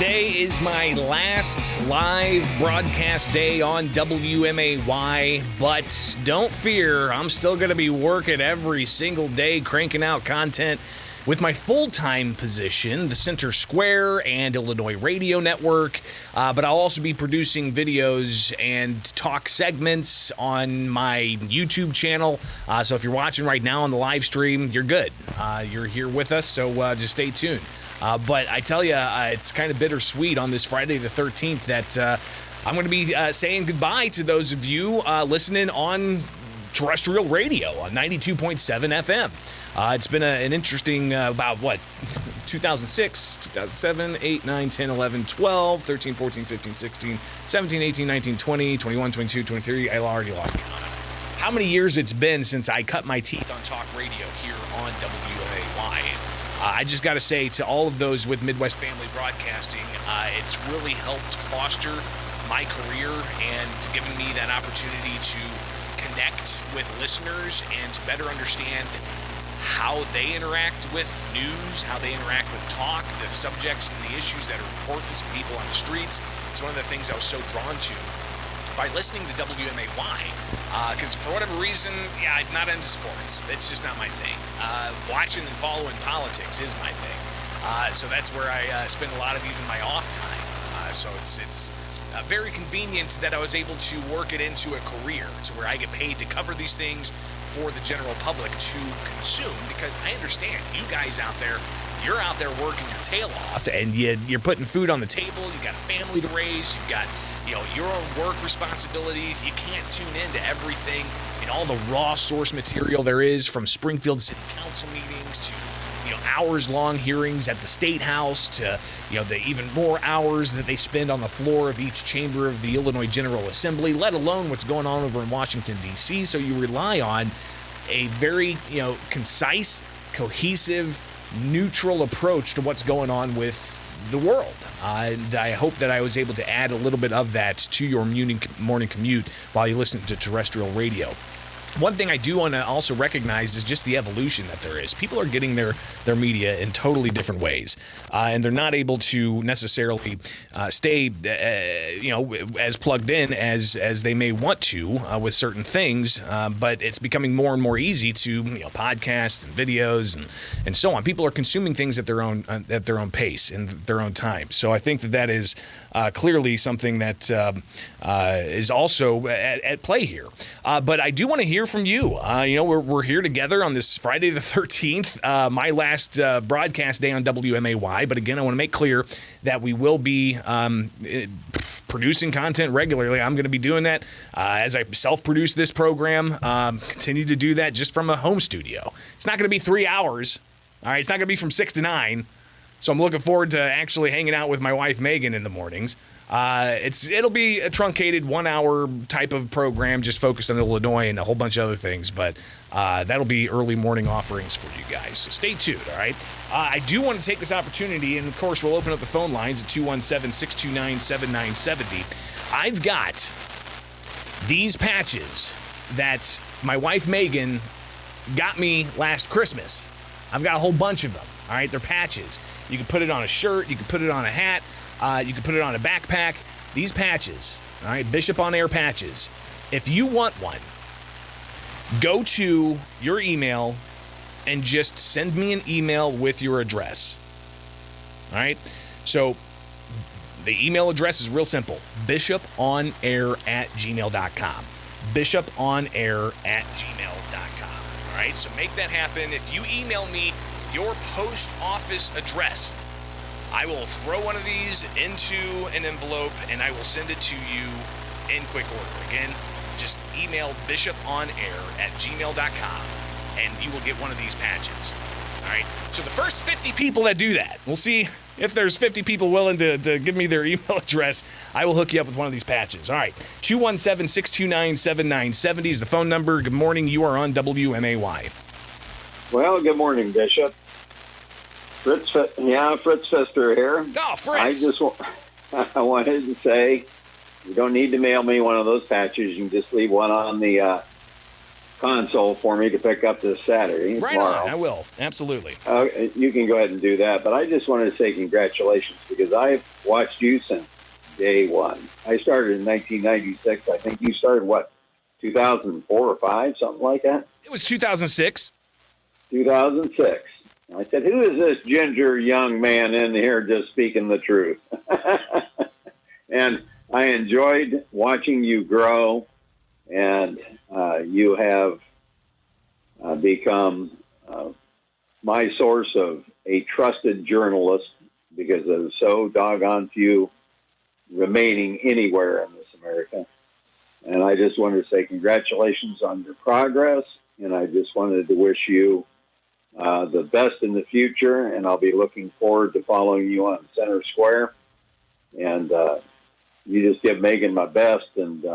Today is my last live broadcast day on WMAY, but don't fear, I'm still going to be working every single day, cranking out content with my full-time position, the Center Square and Illinois Radio Network, but I'll also be producing videos and talk segments on my YouTube channel. So if you're watching right now on the live stream, you're good. You're here with us, so just stay tuned. But I tell you, it's kind of bittersweet on this Friday the 13th that I'm going to be saying goodbye to those of you listening on terrestrial radio on 92.7 FM. It's been an interesting, about 2006, 2007, 8, 9, 10, 11, 12, 13, 14, 15, 16, 17, 18, 19, 20, 21, 22, 23. I already lost count. How many years it's been since I cut my teeth on talk radio here on WMAY. I just got to say to all of those with Midwest Family Broadcasting, it's really helped foster my career and given me that opportunity to connect with listeners and to better understand how they interact with news, how they interact with talk, the subjects and the issues that are important to people on the streets. It's one of the things I was so drawn to by listening to WMAY, because for whatever reason, I'm not into sports. It's just not my thing. Watching and following politics is my thing. So that's where I spend a lot of even my off time. So it's very convenient that I was able to work it into a career to where I get paid to cover these things for the general public to consume, because I understand you guys out there, you're out there working your tail off and you're putting food on the table, you've got a family to raise, you've got your own work responsibilities. You can't tune into everything and all the raw source material there is, from Springfield City Council meetings to hours-long hearings at the State House to the even more hours that they spend on the floor of each chamber of the Illinois General Assembly, let alone what's going on over in Washington, D.C. So you rely on a very concise, cohesive, neutral approach to what's going on with the world. And I hope that I was able to add a little bit of that to your morning commute while you listen to terrestrial radio. One thing I do want to also recognize is just the evolution that there is. People are getting their media in totally different ways, and they're not able to necessarily stay, as plugged in as they may want to with certain things. But it's becoming more and more easy to podcast and videos and so on. People are consuming things at their own pace and their own time. So I think that is clearly something that is also at play here. But I do want to hear from you. We're here together on this Friday the 13th, my last broadcast day on WMAY. But again, I want to make clear that we will be producing content regularly. I'm going to be doing that as I self-produce this program. Continue to do that just from a home studio. It's not going to be 3 hours. All right, it's not going to be from 6 to 9. So I'm looking forward to actually hanging out with my wife Megan in the mornings. It'll be a truncated 1 hour type of program just focused on Illinois and a whole bunch of other things, but that'll be early morning offerings for you guys. So stay tuned, all right? I do want to take this opportunity, and of course we'll open up the phone lines at 217-629-7970. I've got these patches that my wife Megan got me last Christmas. I've got a whole bunch of them, all right? They're patches. You can put it on a shirt, you can put it on a hat, you can put it on a backpack. These patches, all right, Bishop on Air patches. If you want one, go to your email and just send me an email with your address. All right? So the email address is real simple. bishoponair@gmail.com. bishoponair@gmail.com. All right? So make that happen. If you email me your post office address, I will throw one of these into an envelope and I will send it to you in quick order. Again, just email bishoponair@gmail.com and you will get one of these patches. All right. So the first 50 people that do that, we'll see if there's 50 people willing to give me their email address. I will hook you up with one of these patches. All right. 217-629-7970 is the phone number. Good morning. You are on WMAY. Well, good morning, Bishop. Fritz Pfister here. Oh, Fritz. I wanted to say, you don't need to mail me one of those patches. You can just leave one on the console for me to pick up this Saturday. Right tomorrow. on. I will. Absolutely. You can go ahead and do that. But I just wanted to say congratulations because I've watched you since day one. I started in 1996. I think you started, 2004 or 5, something like that? It was 2006. 2006. I said, who is this ginger young man in here just speaking the truth? And I enjoyed watching you grow, and you have become my source of a trusted journalist because there's so doggone few remaining anywhere in this America. And I just wanted to say congratulations on your progress, and I just wanted to wish you the best in the future, and I'll be looking forward to following you on Center Square. And you just give Megan my best and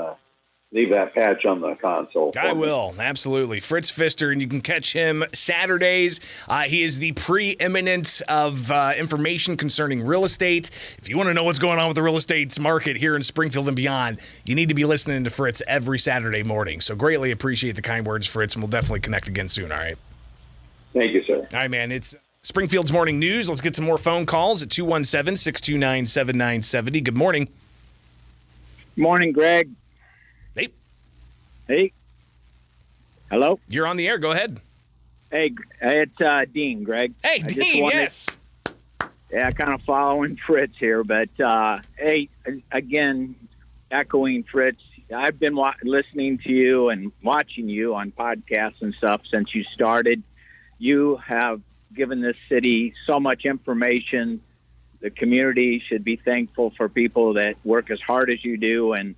leave that patch on the console. I will, absolutely. Fritz Pfister, and you can catch him Saturdays. He is the preeminent of information concerning real estate. If you want to know what's going on with the real estate market here in Springfield and beyond, you need to be listening to Fritz every Saturday morning. So greatly appreciate the kind words, Fritz, and we'll definitely connect again soon, all right? Thank you, sir. All right, man. It's Springfield's Morning News. Let's get some more phone calls at 217-629-7970. Good morning. Morning, Greg. Hey. Hello? You're on the air. Go ahead. Hey, it's Dean, Greg. Hey, Dean, yes. Yeah, kind of following Fritz here, but hey, again, echoing Fritz, I've been listening to you and watching you on podcasts and stuff since you started. You have given this city so much information. The community should be thankful for people that work as hard as you do, and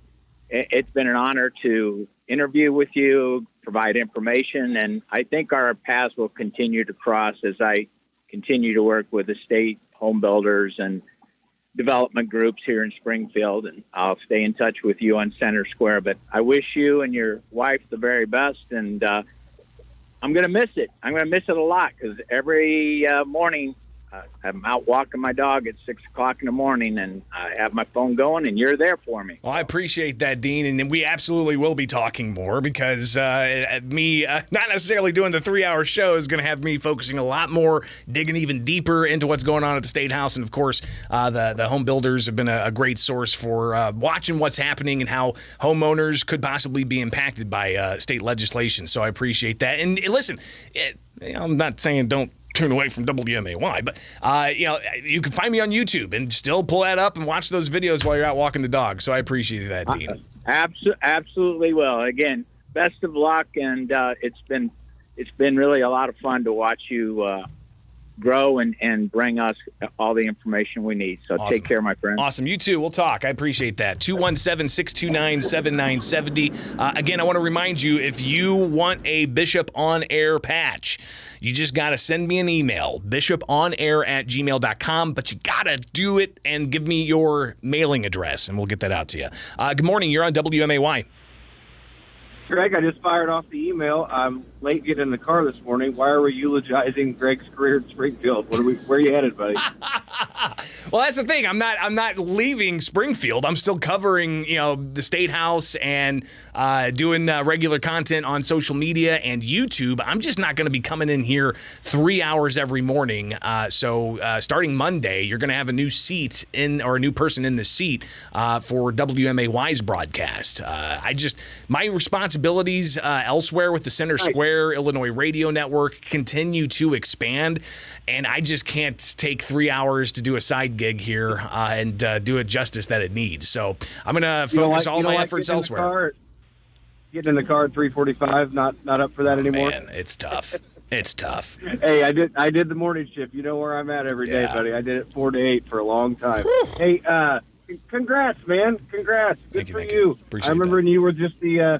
it's been an honor to interview with you, provide information, and I think our paths will continue to cross as I continue to work with the state home builders and development groups here in Springfield, and I'll stay in touch with you on Center Square. But I wish you and your wife the very best, and I'm going to miss it. I'm going to miss it a lot because every morning I'm out walking my dog at 6 o'clock in the morning, and I have my phone going, and you're there for me. Well, I appreciate that, Dean, and we absolutely will be talking more because me not necessarily doing the 3-hour show is going to have me focusing a lot more, digging even deeper into what's going on at the State House. And, of course, the home builders have been a great source for watching what's happening and how homeowners could possibly be impacted by state legislation. So I appreciate that. And listen, I'm not saying don't turn away from WMAY, but you can find me on YouTube and still pull that up and watch those videos while you're out walking the dog. So I appreciate that, Dean. Absolutely will. Again, best of luck, and it's been really a lot of fun to watch you grow and bring us all the information we need. So awesome. Take care, my friend. Awesome. You too. We'll talk. I appreciate that. 217-629-7970. Again, I want to remind you, if you want a Bishop On Air patch, you just got to send me an email, bishoponair@gmail.com, but you got to do it and give me your mailing address, and we'll get that out to you. Good morning. You're on WMAY. Greg, I just fired off the email. I'm late getting in the car this morning. Why are we eulogizing Greg's career in Springfield? Where are you headed, buddy? Well, that's the thing. I'm not leaving Springfield. I'm still covering, the State House and doing regular content on social media and YouTube. I'm just not going to be coming in here 3 hours every morning. So starting Monday, you're going to have a new seat a new person in the seat for WMAY's broadcast. My responsibilities elsewhere with the Center Square Illinois Radio Network continue to expand, and I just can't take 3 hours to do a side gig here and do it justice that it needs. So I'm going to focus all my efforts elsewhere. Getting in the car at 3:45, not up for that anymore. Man, it's tough. It's tough. Hey, I did the morning shift. You know where I'm at every day, buddy. I did it 4 to 8 for a long time. Whew. Hey, congrats, man. Congrats. Good for you. I remember when you were just the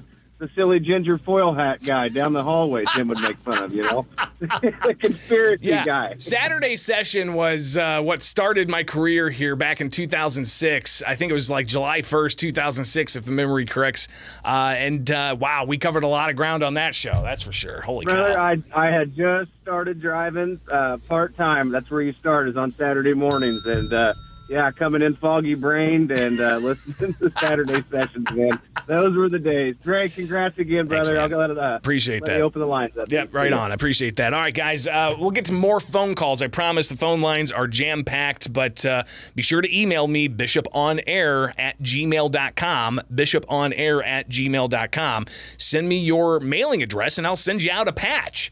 silly ginger foil hat guy down the hallway Jim would make fun of, the conspiracy guy. Saturday session was what started my career here back in 2006. I think it was like July 1st, 2006, if the memory corrects. Wow, we covered a lot of ground on that show. That's for sure. Holy Brother, cow. I had just started driving part-time. That's where you start, is on Saturday mornings. And, coming in foggy-brained and listening to Saturday sessions, man. Those were the days. Greg, congrats again, brother. Thanks, I'll let appreciate that. You open the lines up. Yep, right on. I appreciate that. All right, guys, we'll get some more phone calls. I promise the phone lines are jam-packed, but be sure to email me, bishoponair@gmail.com, bishoponair@gmail.com. Send me your mailing address, and I'll send you out a patch.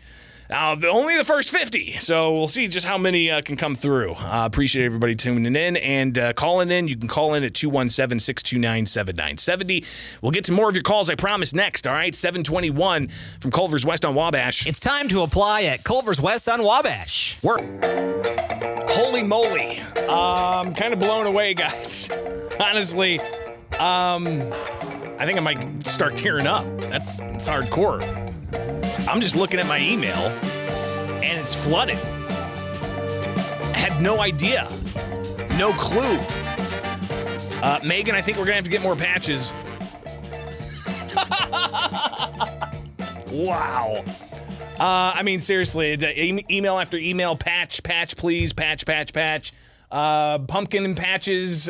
Only the first 50, so we'll see just how many can come through. Appreciate everybody tuning in and calling in. You can call in at 217-629-7970. We'll get to more of your calls, I promise, next, all right? 721 from Culver's West on Wabash. It's time to apply at Culver's West on Wabash. Holy moly. I'm kind of blown away, guys. Honestly, I think I might start tearing up. It's hardcore. I'm just looking at my email, and it's flooded. I had no idea. No clue. Megan, I think we're going to have to get more patches. Wow. I mean, seriously, email after email, patch, please, patch. Pumpkin and patches,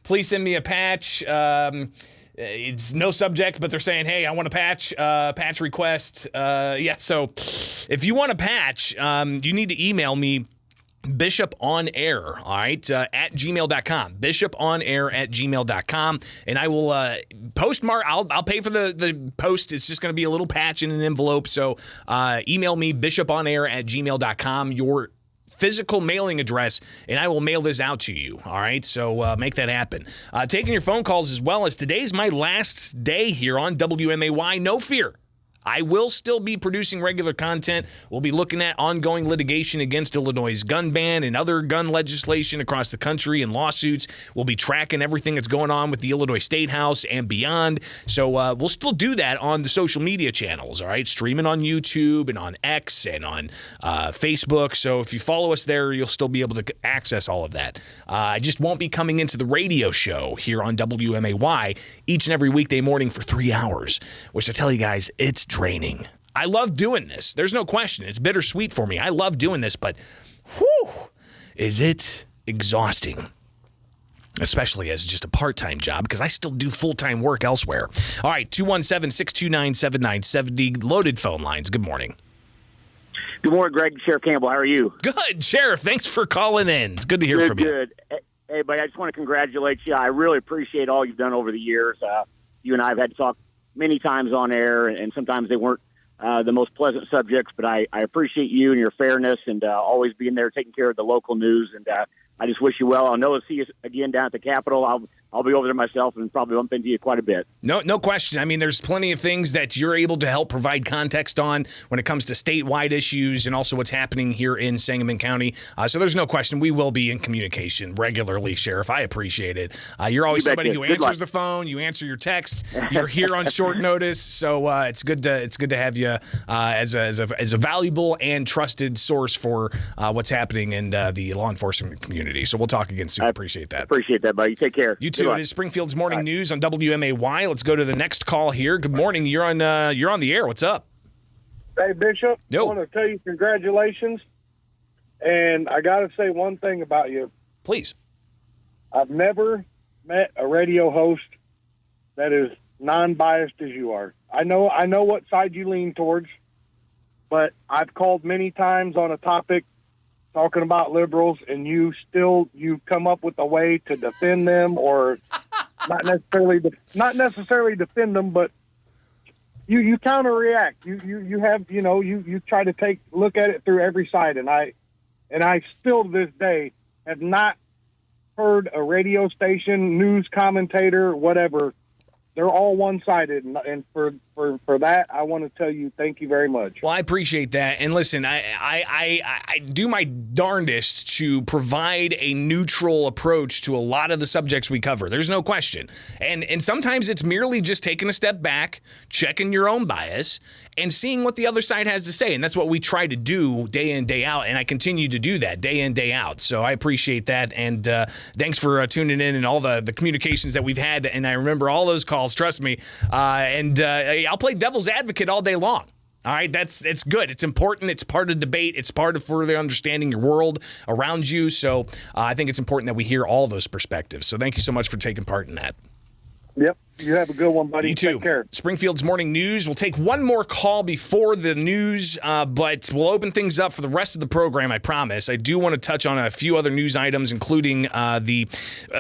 please send me a patch. It's no subject, but they're saying, hey, I want a patch request. So if you want a patch, you need to email me, bishoponair, all right, at gmail.com, bishoponair@gmail.com, and I will postmark. I'll pay for the post. It's just going to be a little patch in an envelope, so email me, bishoponair@gmail.com, your physical mailing address, and I will mail this out to you, all right? So make that happen. Taking your phone calls as well, as today's my last day here on WMAY. No fear. I will still be producing regular content. We'll be looking at ongoing litigation against Illinois' gun ban and other gun legislation across the country and lawsuits. We'll be tracking everything that's going on with the Illinois State House and beyond. So we'll still do that on the social media channels, all right? Streaming on YouTube and on X and on Facebook. So if you follow us there, you'll still be able to access all of that. I just won't be coming into the radio show here on WMAY each and every weekday morning for 3 hours, which I tell you guys, it's draining. I love doing this. There's no question. It's bittersweet for me. I love doing this, but whew, is it exhausting? Especially as just a part-time job, because I still do full-time work elsewhere. All right, 217-629-7970, loaded phone lines. Good morning. Good morning, Greg. Sheriff Campbell, how are you? Good, Sheriff. Thanks for calling in. It's good to hear from you. Good. Hey, buddy, I just want to congratulate you. I really appreciate all you've done over the years. You and I have had to talk many times on air, and sometimes they weren't the most pleasant subjects, but I appreciate you and your fairness and always being there taking care of the local news, and I just wish you well. I know I'll see you again down at the Capitol. I'll be over there myself and probably bump into you quite a bit. No question. I mean, there's plenty of things that you're able to help provide context on when it comes to statewide issues and also what's happening here in Sangamon County. So there's no question we will be in communication regularly, Sheriff. I appreciate it. You're always somebody who answers the phone. You answer your texts. You're here on short notice, so it's good to have you as a valuable and trusted source for what's happening in the law enforcement community. So we'll talk again soon. I appreciate that. Appreciate that, buddy. Take care. You too. It is Springfield's Morning News on WMAY. Let's go to the next call here. Good morning. You're on the air. What's up? Hey, Bishop. Yo. I want to tell you congratulations. And I got to say one thing about you. Please. I've never met a radio host that is non-biased as you are. I know what side you lean towards, but I've called many times on a topic talking about liberals, and you come up with a way to defend them, or not necessarily defend them, but you counter-react. You have you try to look at it through every side, and I still to this day have not heard a radio station, news commentator, whatever. They're all one-sided, and for that, I want to tell you thank you very much. Well, I appreciate that. And listen, I do my darndest to provide a neutral approach to a lot of the subjects we cover. There's no question. And sometimes it's merely just taking a step back, checking your own bias, and seeing what the other side has to say. And that's what we try to do day in, day out. And I continue to do that day in, day out. So I appreciate that. And thanks for tuning in and all the communications that we've had. And I remember all those calls, trust me. And I'll play devil's advocate all day long. All right, it's good. It's important. It's part of debate. It's part of further understanding your world around you. So I think it's important that we hear all those perspectives. So thank you so much for taking part in that. Yep. You have a good one, buddy. You too. Take care. Springfield's Morning News. We'll take one more call before the news, but we'll open things up for the rest of the program, I promise. I do want to touch on a few other news items, including the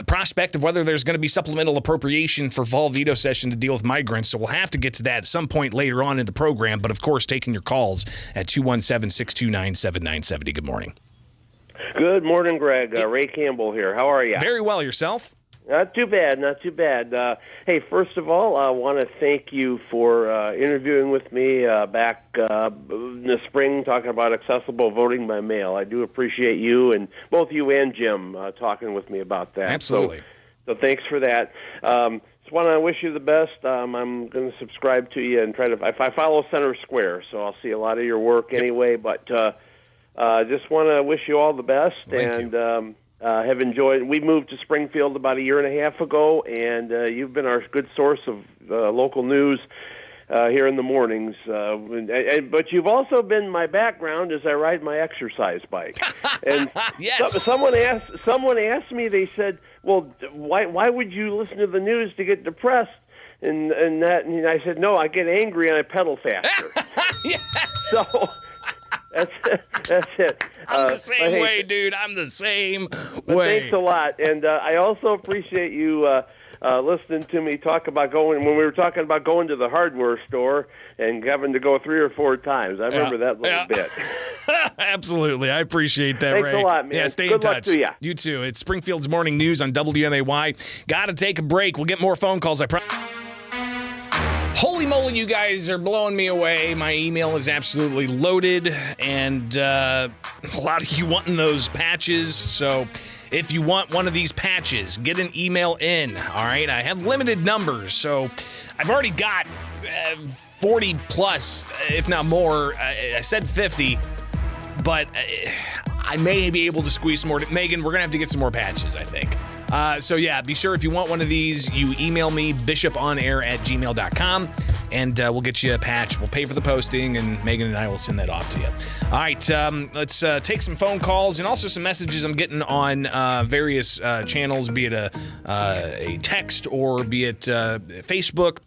prospect of whether there's going to be supplemental appropriation for fall veto session to deal with migrants. So we'll have to get to that at some point later on in the program. But, of course, taking your calls at 217-629-7970. Good morning. Good morning, Greg. Ray Campbell here. How are you? Very well. Yourself? Not too bad, not too bad. Hey, first of all, I want to thank you for interviewing with me back in the spring, talking about accessible voting by mail. I do appreciate you, and both you and Jim talking with me about that. Absolutely. So thanks for that. Just want to wish you the best. I'm going to subscribe to you and try to. I follow Center Square, so I'll see a lot of your work anyway. But just want to wish you all the best. Thank you. Have enjoyed. We moved to Springfield about a year and a half ago, and you've been our good source of local news here in the mornings. But you've also been my background as I ride my exercise bike. And yes. Someone asked me. They said, "Well, why would you listen to the news to get depressed?" And I said, "No, I get angry and I pedal faster." Yes. So. That's it. I'm the same way, dude. I'm the same way. Thanks a lot. And I also appreciate you listening to me talk about when we were talking about going to the hardware store and having to go 3 or 4 times. I remember that little bit. Absolutely. I appreciate that, Thanks Ray. a lot, man. Yeah, stay Good in touch. luck to you. You too. It's Springfield's Morning News on WMAY. Got to take a break. We'll get more phone calls, I promise. Holy moly, you guys are blowing me away. My email is absolutely loaded, and a lot of you wanting those patches. So if you want one of these patches, get an email in, all right? I have limited numbers, so I've already got 40 plus, if not more. I said 50, but I may be able to squeeze some more. Megan, we're going to have to get some more patches, I think. So yeah, be sure if you want one of these, you email me, bishoponair@gmail.com, and we'll get you a patch. We'll pay for the posting, and Megan and I will send that off to you. All right, let's take some phone calls and also some messages I'm getting on various channels, be it a text or be it Facebook.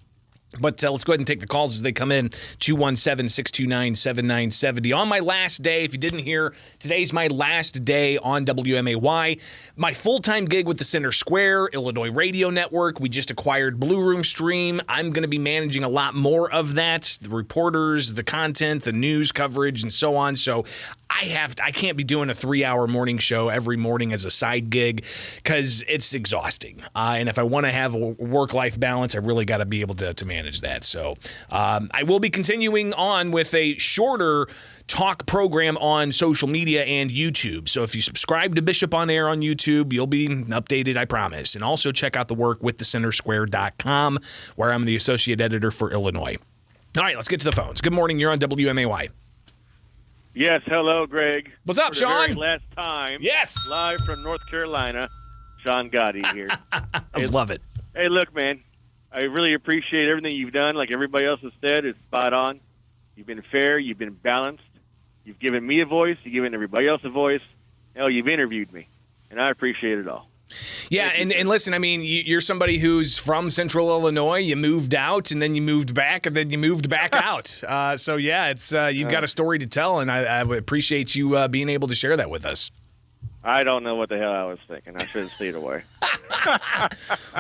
But let's go ahead and take the calls as they come in. 217-629-7970. On my last day, if you didn't hear, today's my last day on WMAY. My full-time gig with the Center Square, Illinois Radio Network. We just acquired Blue Room Stream. I'm going to be managing a lot more of that, the reporters, the content, the news coverage, and so on. So I can't be doing a 3-hour morning show every morning as a side gig because it's exhausting. And if I want to have a work-life balance, I really got to be able to manage that. So I will be continuing on with a shorter talk program on social media and YouTube. So if you subscribe to Bishop on Air on YouTube, you'll be updated, I promise. And also check out the work with thecentersquare.com, where I'm the associate editor for Illinois. All right, let's get to the phones. Good morning. You're on WMAY. Yes, hello, Greg. What's up, For the Sean? very last time. Yes. Live from North Carolina, Sean Gotti here. I love it. Hey, look, man, I really appreciate everything you've done. Like everybody else has said, it's spot on. You've been fair. You've been balanced. You've given me a voice. You've given everybody else a voice. Hell, you've interviewed me, and I appreciate it all. Yeah, and listen, I mean, you're somebody who's from Central Illinois. You moved out, and then you moved back, and then you moved back out. So, yeah, it's you've got a story to tell, and I would appreciate you being able to share that with us. I don't know what the hell I was thinking. I should have stayed away.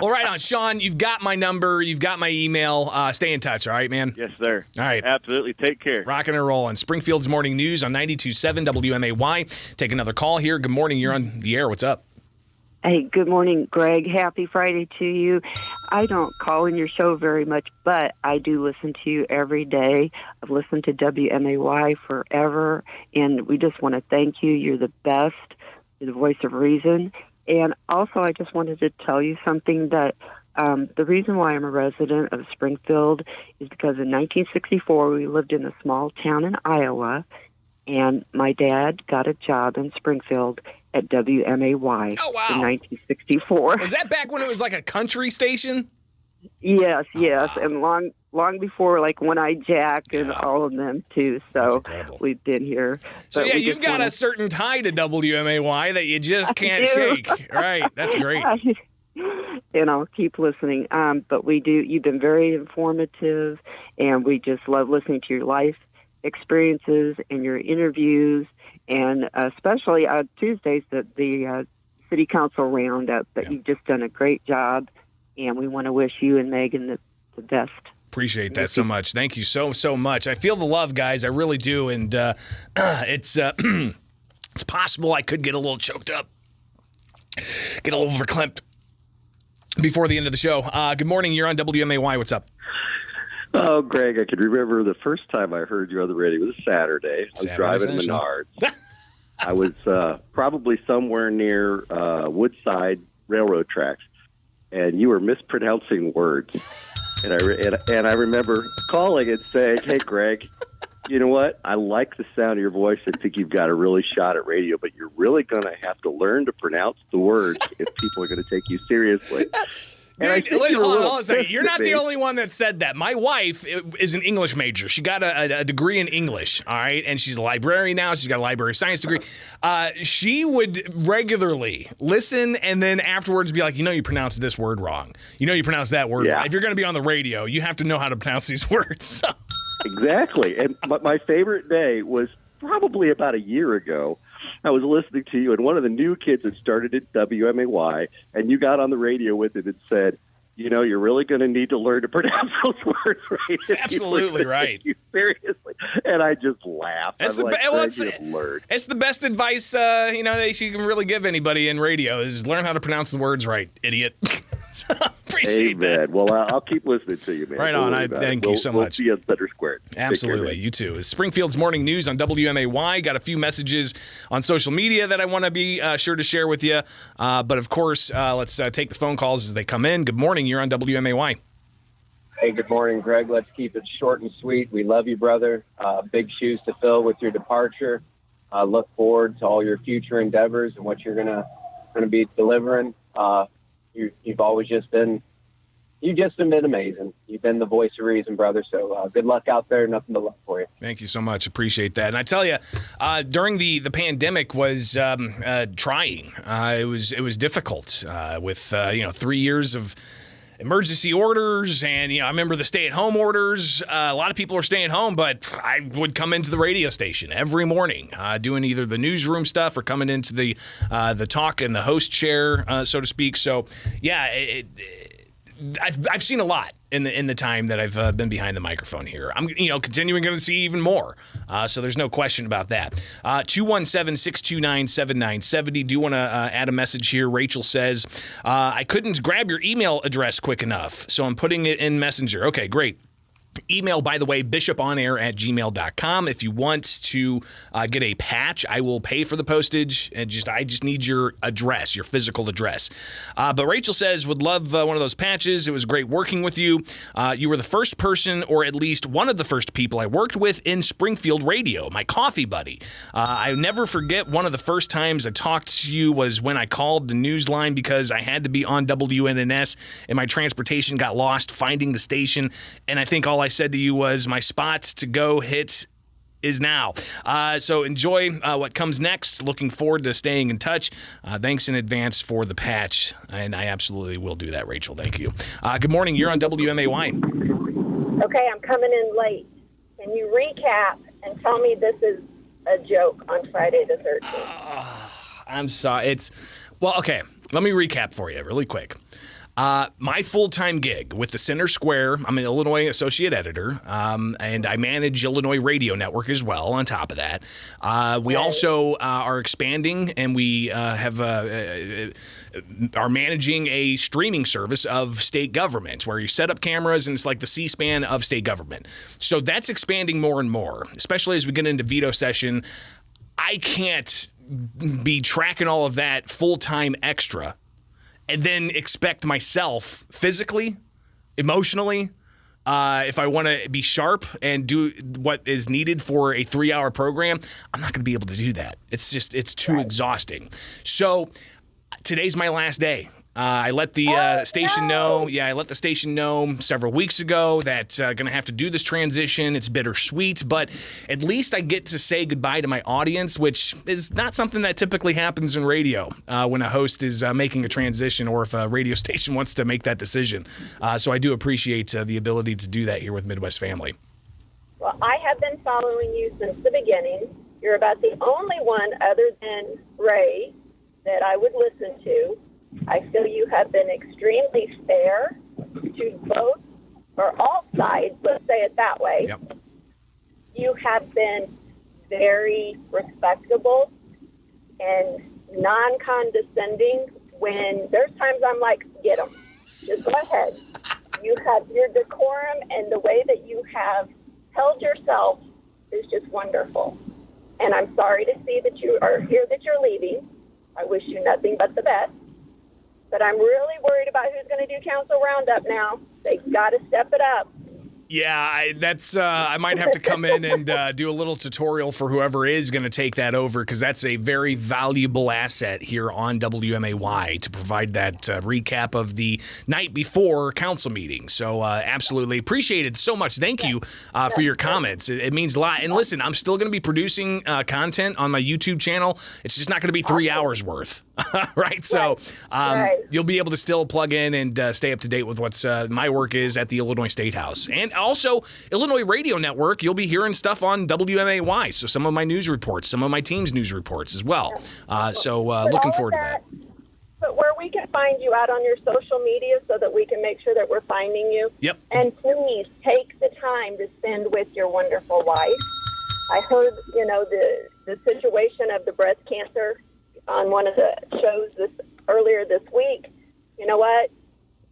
Well, right on. Sean, you've got my number. You've got my email. Stay in touch, all right, man? Yes, sir. All right. Absolutely. Take care. Rocking and rolling. Springfield's Morning News on 92.7 WMAY. Take another call here. Good morning. You're on the air. What's up? Hey, good morning, Greg. Happy Friday to you. I don't call in your show very much, but I do listen to you every day. I've listened to WMAY forever, and we just want to thank you. You're the best. You're the voice of reason. And also, I just wanted to tell you something that the reason why I'm a resident of Springfield is because in 1964, we lived in a small town in Iowa, and my dad got a job in Springfield at WMAY in 1964. Was that back when it was like a country station? Yes. And long before like One-Eyed Jack and all of them too. So we've been here. So yeah, you've got a certain tie to WMAY that you just can't shake. Right. That's great. And I'll keep listening. But you've been very informative, and we just love listening to your life experiences and your interviews, and especially Tuesdays, the city council roundup. But you've just done a great job, and we want to wish you and Megan the best. Appreciate that so much. Thank you so much. I feel the love, guys. I really do, and it's it's possible I could get a little choked up, get a little verklempt before the end of the show. Good morning. You're on WMAY. What's up? Oh, Greg, I could remember the first time I heard you on the radio. It was a Saturday. I was driving Menards. I was probably somewhere near Woodside Railroad tracks, and you were mispronouncing words. And I remember calling and saying, "Hey, Greg, you know what? I like the sound of your voice. I think you've got a really shot at radio, but you're really going to have to learn to pronounce the words if people are going to take you seriously." Dude, hold on a second. You're not the only one that said that. My wife is an English major. She got a degree in English, all right? And she's a librarian now. She's got a library science degree. She would regularly listen and then afterwards be like, you pronounce this word wrong. You pronounce that word wrong. If you're going to be on the radio, you have to know how to pronounce these words. So. Exactly. And my favorite day was probably about a year ago. I was listening to you, and one of the new kids had started at WMAY, and you got on the radio with it and said, you're really going to need to learn to pronounce those words right. That's absolutely right. Seriously. And I just laughed. It's the best advice, that you can really give anybody in radio is learn how to pronounce the words right, idiot. So, appreciate that. Well, I'll keep listening to you, man. Right on. Thank you so much. We'll see us better squared. Absolutely. You too. It's Springfield's Morning News on WMAY. Got a few messages on social media that I want to be sure to share with you. But, of course, let's take the phone calls as they come in. Good morning. You're on WMAY. Hey, good morning, Greg. Let's keep it short and sweet. We love you, brother. Big shoes to fill with your departure. Look forward to all your future endeavors and what you're gonna be delivering. You've always just been amazing. You've been the voice of reason, brother. So good luck out there. Nothing but love for you. Thank you so much. Appreciate that. And I tell you, during the pandemic was trying. It was difficult with 3 years of emergency orders, and I remember the stay-at-home orders. A lot of people are staying home, but I would come into the radio station every morning, doing either the newsroom stuff or coming into the talk and the host chair, so to speak. So, yeah, I've seen a lot in the time that I've been behind the microphone here. I'm continuing to see even more. So there's no question about that. 217-629-7970. Do want to add a message here. Rachel says, I couldn't grab your email address quick enough, so I'm putting it in Messenger. Okay, great. Email, by the way, bishoponair@gmail.com. If you want to get a patch, I will pay for the postage, and I just need your address, your physical address. But Rachel says, would love one of those patches. It was great working with you. You were the first person, or at least one of the first people I worked with in Springfield radio, my coffee buddy. I never forget one of the first times I talked to you was when I called the news line because I had to be on WNNS, and my transportation got lost finding the station, and I think all I said to you was, my spots to go hit is now. So enjoy what comes next. Looking forward to staying in touch. Thanks in advance for the patch, and I absolutely will do that, Rachel. Thank you. Good morning. You're on WMAY. Okay, I'm coming in late. Can you recap and tell me this is a joke on Friday the 13th? I'm sorry. Okay, let me recap for you really quick. My full-time gig with the Center Square, I'm an Illinois associate editor, and I manage Illinois Radio Network as well on top of that. We also are expanding, and we are managing a streaming service of state government where you set up cameras, and it's like the C-SPAN of state government. So that's expanding more and more, especially as we get into veto session. I can't be tracking all of that full-time extra and then expect myself physically, emotionally, if I want to be sharp and do what is needed for a 3-hour program, I'm not going to be able to do that. It's too exhausting. So today's my last day. I let the station know. Yeah, I let the station know several weeks ago that going to have to do this transition. It's bittersweet, but at least I get to say goodbye to my audience, which is not something that typically happens in radio when a host is making a transition or if a radio station wants to make that decision. So I do appreciate the ability to do that here with Midwest Family. Well, I have been following you since the beginning. You're about the only one other than Ray that I would listen to. I feel you have been extremely fair to both or all sides, let's say it that way. Yep. You have been very respectable and non-condescending when there's times I'm like, get them. Just go ahead. You have your decorum and the way that you have held yourself is just wonderful. And I'm sorry to see that you are here, that you're leaving. I wish you nothing but the best. But I'm really worried about who's going to do council roundup now. They got to step it up. Yeah, I might have to come in and do a little tutorial for whoever is going to take that over, because that's a very valuable asset here on WMAY to provide that recap of the night before council meeting. So absolutely appreciate it so much. Thank you for your comments. It means a lot. And listen, I'm still going to be producing content on my YouTube channel. It's just not going to be 3 hours worth. Right? So you'll be able to still plug in and stay up to date with what's my work is at the Illinois State House. And also, Illinois Radio Network, you'll be hearing stuff on WMAY. So some of my news reports, some of my team's news reports as well. So looking forward to that. But where we can find you out on your social media so that we can make sure that we're finding you. Yep. And please take the time to spend with your wonderful wife. I heard, the situation of the breast cancer on one of the shows earlier this week. You know what?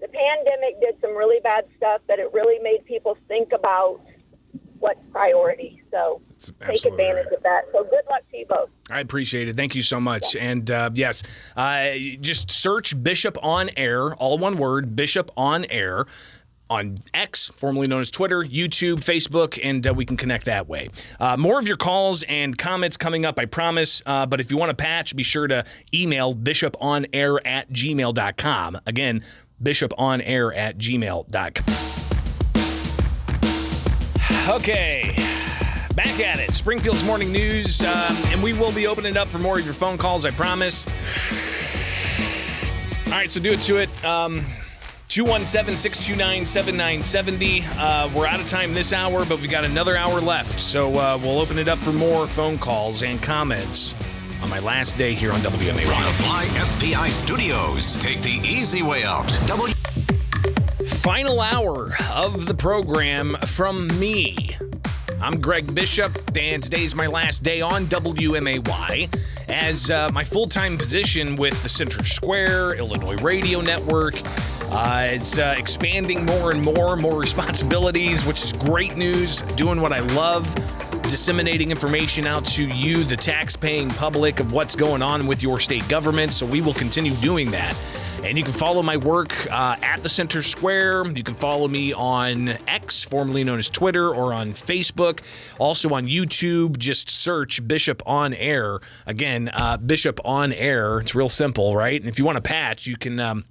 The pandemic did some really bad stuff, but it really made people think about what's priority. So take advantage of that. So good luck to you both. I appreciate it. Thank you so much. Yeah. And yes, just search Bishop on Air, all one word, Bishop on Air, on X, formerly known as Twitter, YouTube, Facebook, and we can connect that way. More of your calls and comments coming up, I promise. But if you want to patch, be sure to email bishoponair@gmail.com. Again, bishoponair@gmail.com. Okay, back at it. Springfield's Morning News, and we will be opening it up for more of your phone calls, I promise. All right, so do it to it. 217-629-7970. We're out of time this hour, but we got another hour left. So we'll open it up for more phone calls and comments on my last day here on WMAY. From the Fly SPI Studios, take the easy way out. Final hour of the program from me. I'm Greg Bishop, and today's my last day on WMAY as my full-time position with the Center Square, Illinois Radio Network. It's expanding more and more responsibilities, which is great news. Doing what I love, disseminating information out to you, the tax-paying public, of what's going on with your state government. So we will continue doing that. And you can follow my work at the Center Square. You can follow me on X, formerly known as Twitter, or on Facebook. Also on YouTube, just search Bishop on Air. Again, Bishop on Air. It's real simple, right? And if you want a patch, you can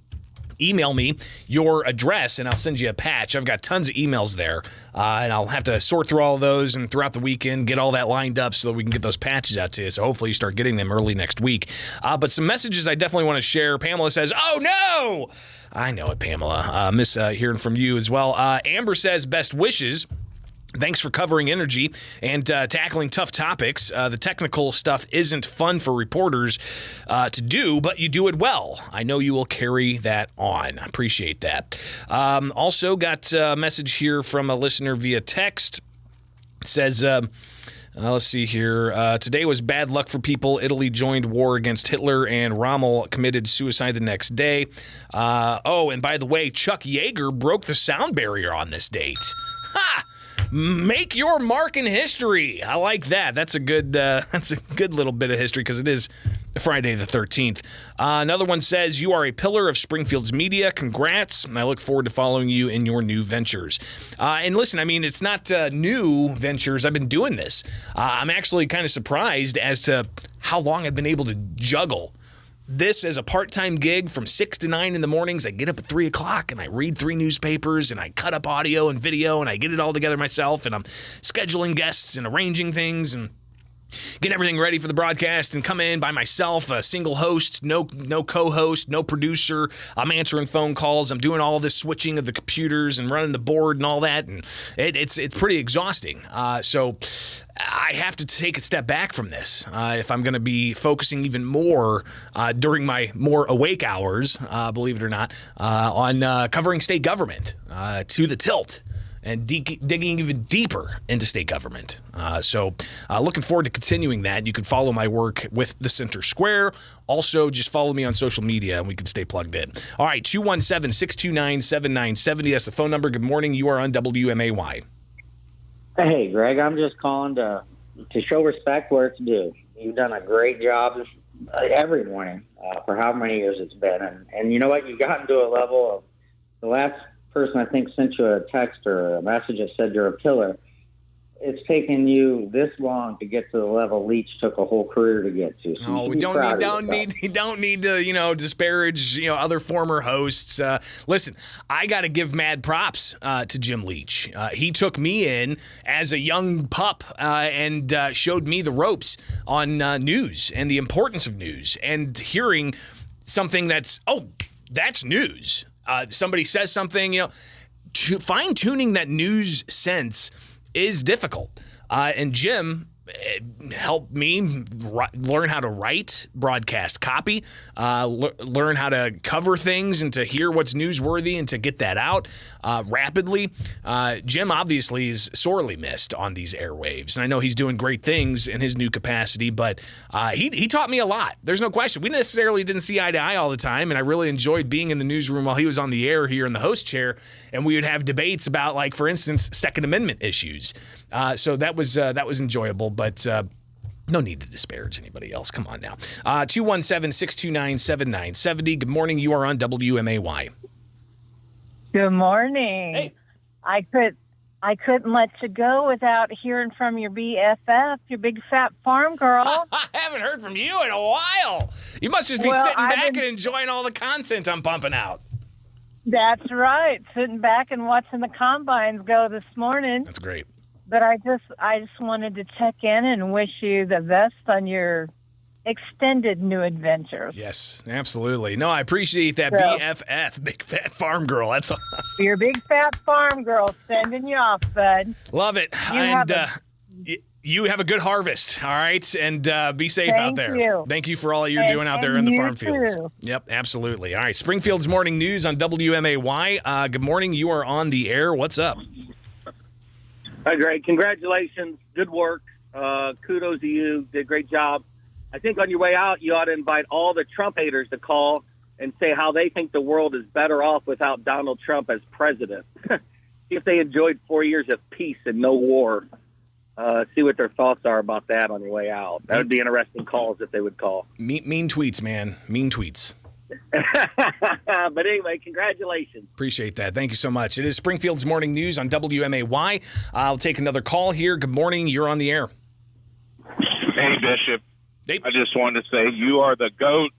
email me your address and I'll send you a patch. I've got tons of emails there, and I'll have to sort through all those and throughout the weekend get all that lined up so that we can get those patches out to you. So hopefully you start getting them early next week. But some messages I definitely want to share. Pamela says, "Oh no!" I know it, Pamela. Miss hearing from you as well. Amber says, "Best wishes. Thanks for covering energy and tackling tough topics. The technical stuff isn't fun for reporters to do, but you do it well. I know you will carry that on." Appreciate that. Also got a message here from a listener via text. It says, let's see here. Today was bad luck for people. Italy joined war against Hitler and Rommel committed suicide the next day. And by the way, Chuck Yeager broke the sound barrier on this date. Ha! Make your mark in history. I like that. That's a good little bit of history because it is Friday the 13th. Another one says, "You are a pillar of Springfield's media. Congrats. I look forward to following you in your new ventures." And listen, I mean, it's not new ventures. I've been doing this. I'm actually kind of surprised as to how long I've been able to juggle this as a part-time gig from 6 to 9 in the mornings. I get up at 3 o'clock and I read 3 newspapers and I cut up audio and video and I get it all together myself, and I'm scheduling guests and arranging things and get everything ready for the broadcast and come in by myself, a single host, no co-host, no producer. I'm answering phone calls. I'm doing all this switching of the computers and running the board and all that, and it's pretty exhausting. So I have to take a step back from this if I'm going to be focusing even more during my more awake hours, believe it or not, on covering state government to the tilt. And digging even deeper into state government. So looking forward to continuing that. You can follow my work with the Center Square. Also, just follow me on social media, and we can stay plugged in. All right, 217-629-7970. That's the phone number. Good morning. You are on WMAY. Hey, Greg. I'm just calling to show respect where it's due. You've done a great job every morning for how many years it's been. And you know what? You've gotten to a level of the last person I think sent you a text or a message that said you're a pillar. It's taken you this long to get to the level Leach took a whole career to get to. So we don't need to disparage other former hosts. Listen, I got to give mad props to Jim Leach. He took me in as a young pup and showed me the ropes on news and the importance of news, and hearing something that's news. Somebody says something, fine-tuning that news sense is difficult. And Jim helped me learn how to write broadcast copy, learn how to cover things and to hear what's newsworthy and to get that out rapidly. Jim obviously is sorely missed on these airwaves, and I know he's doing great things in his new capacity, but he taught me a lot. There's no question. We necessarily didn't see eye to eye all the time, and I really enjoyed being in the newsroom while he was on the air here in the host chair, and we would have debates about, like, for instance, Second Amendment issues. So that was enjoyable. But no need to disparage anybody else. Come on now. 217-629-7970. Good morning. You are on WMAY. Good morning. Hey. I couldn't let you go without hearing from your BFF, your big fat farm girl. I haven't heard from you in a while. You must just be sitting back and enjoying all the content I'm pumping out. That's right. Sitting back and watching the combines go this morning. That's great. But I just wanted to check in and wish you the best on your extended new adventures. Yes, absolutely. No, I appreciate that. BFF, big fat farm girl. That's awesome. Your big fat farm girl sending you off, bud. Love it. You have a good harvest, all right? And be safe out there. Thank you for all you're doing out there in the farm fields. Yep, absolutely. All right, Springfield's Morning News on WMAY. Good morning. You are on the air. What's up? Hi, Greg. Congratulations. Good work. Kudos to you. Did a great job. I think on your way out, you ought to invite all the Trump haters to call and say how they think the world is better off without Donald Trump as president. See if they enjoyed 4 years of peace and no war. See what their thoughts are about that on your way out. That would be interesting calls if they would call. Mean tweets, man. Mean tweets. But anyway, congratulations. Appreciate that. Thank you so much. It is Springfield's Morning News on WMAY. I'll take another call here. Good morning. You're on the air. Hey, Bishop. I just wanted to say you are the GOAT.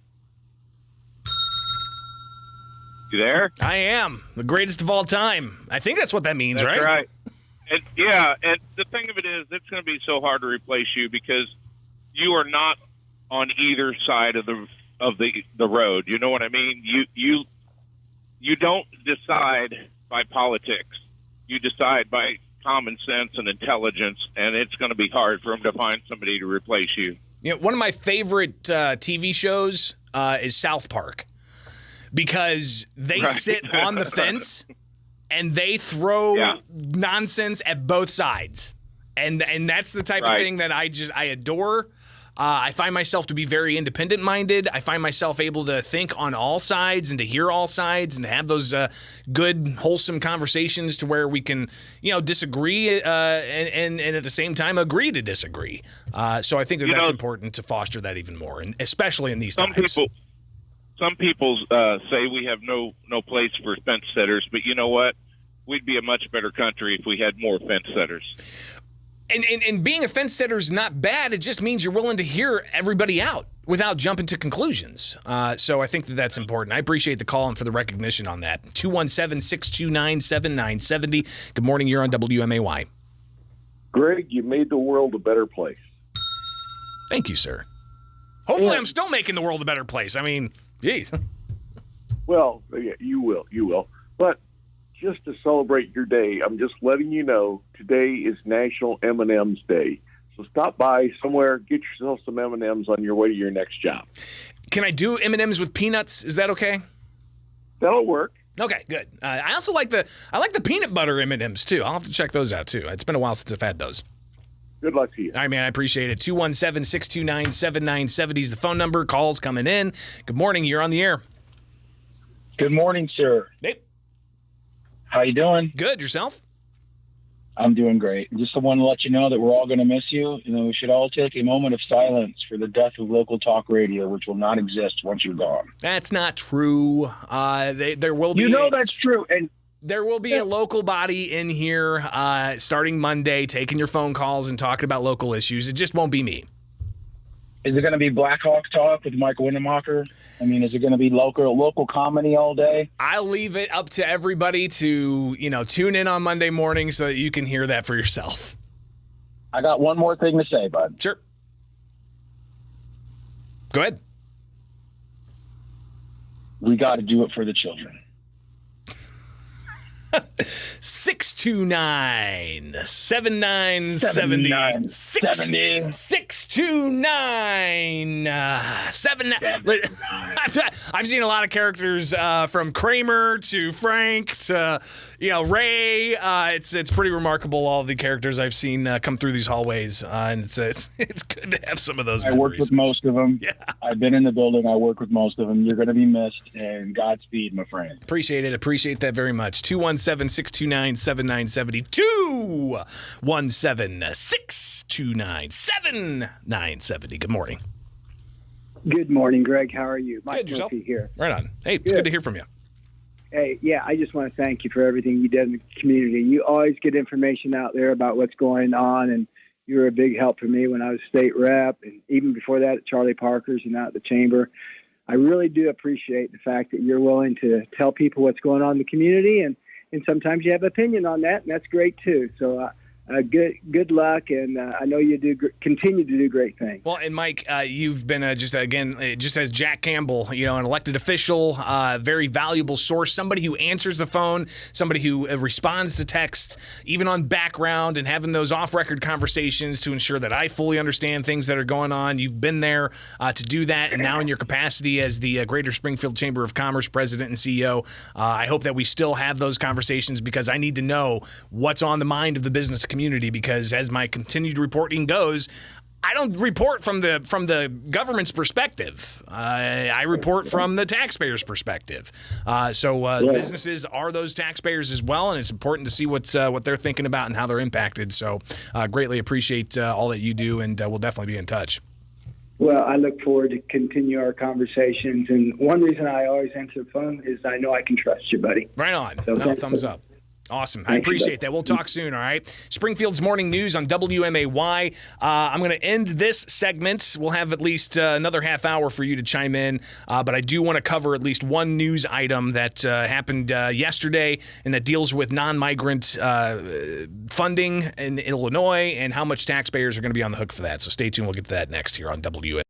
You there? I am. The greatest of all time. I think that's what that means, That's right? And the thing of it is, it's going to be so hard to replace you because you are not on either side of the road. You know what I mean? You don't decide by politics. You decide by common sense and intelligence, and it's going to be hard for them to find somebody to replace you. One of my favorite TV shows is South Park, because they sit on the fence and they throw nonsense at both sides, and that's the type of thing that I adore. I find myself to be very independent-minded. I find myself able to think on all sides and to hear all sides and to have those good, wholesome conversations to where we can, disagree and at the same time agree to disagree. So I think that's important to foster that even more, and especially in these times. Some people say we have no place for fence sitters, but you know what? We'd be a much better country if we had more fence sitters. And being a fence setter is not bad. It just means you're willing to hear everybody out without jumping to conclusions. So I think that's important. I appreciate the call and for the recognition on that. 217-629-7970. Good morning. You're on WMAY. Greg, you made the world a better place. Thank you, sir. Hopefully I'm still making the world a better place. I mean, geez. Well, yeah, you will. But just to celebrate your day, I'm just letting you know today is National M&M's Day. So stop by somewhere, get yourself some M&M's on your way to your next job. Can I do M&M's with peanuts? Is that okay? That'll work. Okay, good. I also like the peanut butter M&M's too. I'll have to check those out too. It's been a while since I've had those. Good luck to you. All right, man. I appreciate it. 217-629-7970 is the phone number. Calls coming in. Good morning. You're on the air. Good morning, sir. Hey. How you doing? Good. Yourself? I'm doing great. Just want to let you know that we're all going to miss you. We should all take a moment of silence for the death of local talk radio, which will not exist once you're gone. That's not true. There will be. That's true. And there will be a local body in here starting Monday, taking your phone calls and talking about local issues. It just won't be me. Is it going to be Blackhawk Talk with Mike Windenmacher? I mean, is it going to be local comedy all day? I'll leave it up to everybody to, tune in on Monday morning so that you can hear that for yourself. I got one more thing to say, bud. Sure. Go ahead. We got to do it for the children. 629-7970. 629-79. I've seen a lot of characters from Kramer to Frank to Ray. It's pretty remarkable, all the characters I've seen come through these hallways, and it's good to have some of those. I worked with most of them. Yeah, I've been in the building. I work with most of them. You're going to be missed, and Godspeed, my friend. Appreciate it. Appreciate that very much. 217-629-7970. 217-629-7970. Good morning. Good morning, Greg. How are you? Good, yourself? Here. Right on. Hey, it's good to hear from you. Hey, yeah, I just want to thank you for everything you did in the community. You always get information out there about what's going on, and you were a big help for me when I was state rep, and even before that at Charlie Parker's and out at the chamber. I really do appreciate the fact that you're willing to tell people what's going on in the community, and sometimes you have opinion on that, and that's great too. So good luck, and I know you continue to do great things. Well, and Mike, you've been just as Jack Campbell, an elected official, very valuable source, somebody who answers the phone, somebody who responds to texts, even on background, and having those off-record conversations to ensure that I fully understand things that are going on. You've been there to do that, and now in your capacity as the Greater Springfield Chamber of Commerce president and CEO, I hope that we still have those conversations, because I need to know what's on the mind of the business community, because as my continued reporting goes, I don't report from the government's perspective. I report from the taxpayer's perspective. Businesses are those taxpayers as well, and it's important to see what they're thinking about and how they're impacted. So greatly appreciate all that you do, and we'll definitely be in touch. Well, I look forward to continue our conversations, and one reason I always answer the phone is I know I can trust you, buddy. Right on. So thumbs up. Awesome. I appreciate that. We'll talk soon, all right? Springfield's Morning News on WMAY. I'm going to end this segment. We'll have at least another half hour for you to chime in, but I do want to cover at least one news item that happened yesterday, and that deals with non-migrant funding in Illinois and how much taxpayers are going to be on the hook for that. So stay tuned. We'll get to that next here on WMAY.